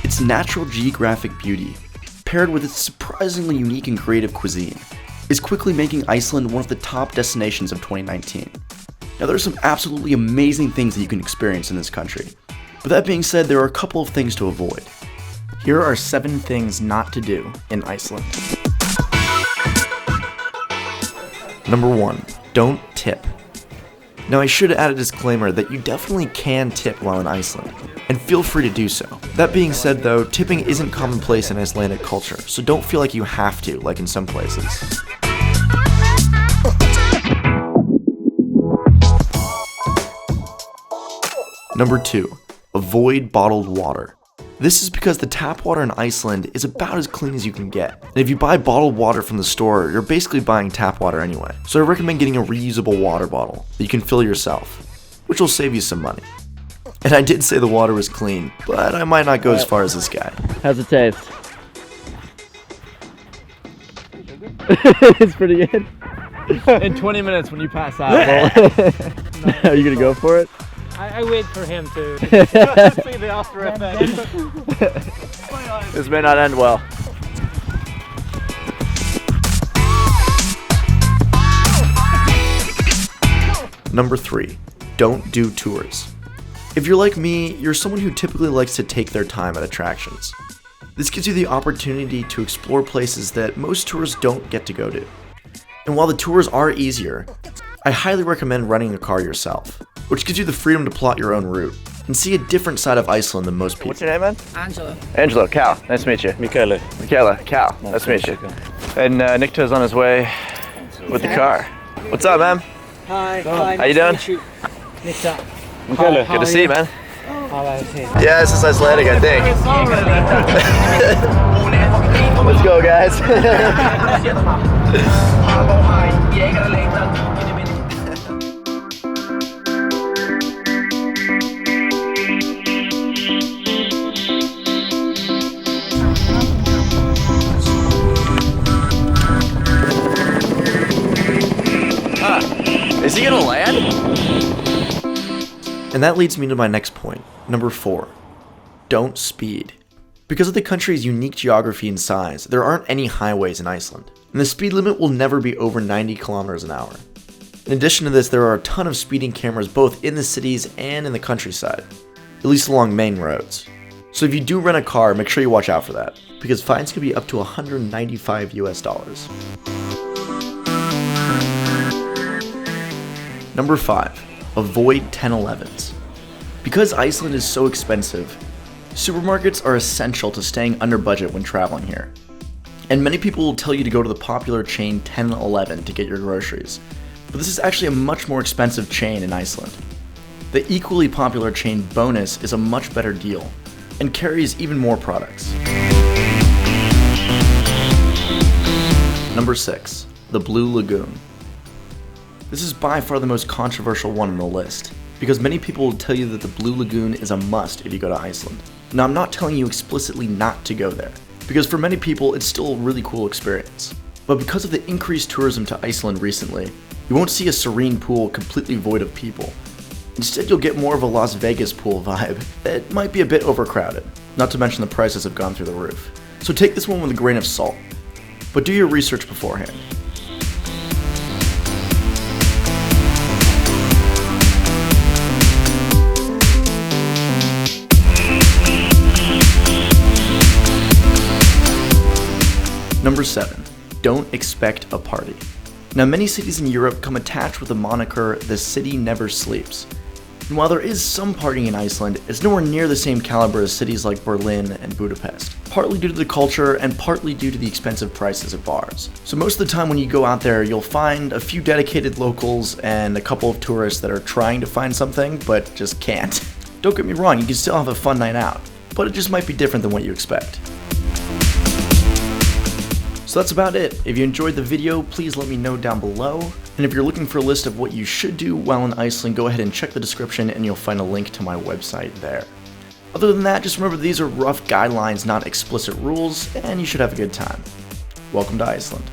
Its natural geographic beauty, paired with its surprisingly unique and creative cuisine, is quickly making Iceland one of the top destinations of 2019. Now, there are some absolutely amazing things that you can experience in this country, but that being said, there are a couple of things to avoid. Here are 7 things not to do in Iceland. Number 1, don't tip. Now, I should add a disclaimer that you definitely can tip while in Iceland, and feel free to do so. That being said though, tipping isn't commonplace in Icelandic culture, so don't feel like you have to, like in some places. Number 2, avoid bottled water. This is because the tap water in Iceland is about as clean as you can get. And if you buy bottled water from the store, you're basically buying tap water anyway. So I recommend getting a reusable water bottle that you can fill yourself, which will save you some money. And I did say the water was clean, but I might not go as far as this guy. How's it taste? It's pretty good. In 20 minutes when you pass out. Are you gonna go for it? I wait for him to see the after effects. This may not end well. Number 3, don't do tours. If you're like me, you're someone who typically likes to take their time at attractions. This gives you the opportunity to explore places that most tourists don't get to go to. And while the tours are easier, I highly recommend renting a car yourself, which gives you the freedom to plot your own route and see a different side of Iceland than most people. What's your name, man? Angelo. Angelo, Cal. Nice to meet you. Michele. Cal. Nice to meet you. And Nikta's on his way with the car. What's up, man? Hi. How you doing? Nikta. Michele. Good to see you, man. How are you? Yeah, this is Icelandic, I think. Let's go, guys. Is he gonna land? And that leads me to my next point, number 4, don't speed. Because of the country's unique geography and size, there aren't any highways in Iceland, and the speed limit will never be over 90 kilometers an hour. In addition to this, there are a ton of speeding cameras both in the cities and in the countryside, at least along main roads. So if you do rent a car, make sure you watch out for that, because fines could be up to $195 US. Number 5, avoid 1011s. Because Iceland is so expensive, supermarkets are essential to staying under budget when traveling here. And many people will tell you to go to the popular chain 1011 to get your groceries, but this is actually a much more expensive chain in Iceland. The equally popular chain Bonus is a much better deal, and carries even more products. Number 6, the Blue Lagoon. This is by far the most controversial one on the list, because many people will tell you that the Blue Lagoon is a must if you go to Iceland. Now, I'm not telling you explicitly not to go there, because for many people it's still a really cool experience. But because of the increased tourism to Iceland recently, you won't see a serene pool completely void of people. Instead, you'll get more of a Las Vegas pool vibe that might be a bit overcrowded, not to mention the prices have gone through the roof. So take this one with a grain of salt, but do your research beforehand. Number 7, don't expect a party. Now, many cities in Europe come attached with the moniker, the city never sleeps. And while there is some partying in Iceland, it's nowhere near the same caliber as cities like Berlin and Budapest, partly due to the culture and partly due to the expensive prices of bars. So most of the time when you go out there, you'll find a few dedicated locals and a couple of tourists that are trying to find something, but just can't. Don't get me wrong, you can still have a fun night out, but it just might be different than what you expect. So that's about it. If you enjoyed the video, please let me know down below. And if you're looking for a list of what you should do while in Iceland, go ahead and check the description and you'll find a link to my website there. Other than that, just remember these are rough guidelines, not explicit rules, and you should have a good time. Welcome to Iceland.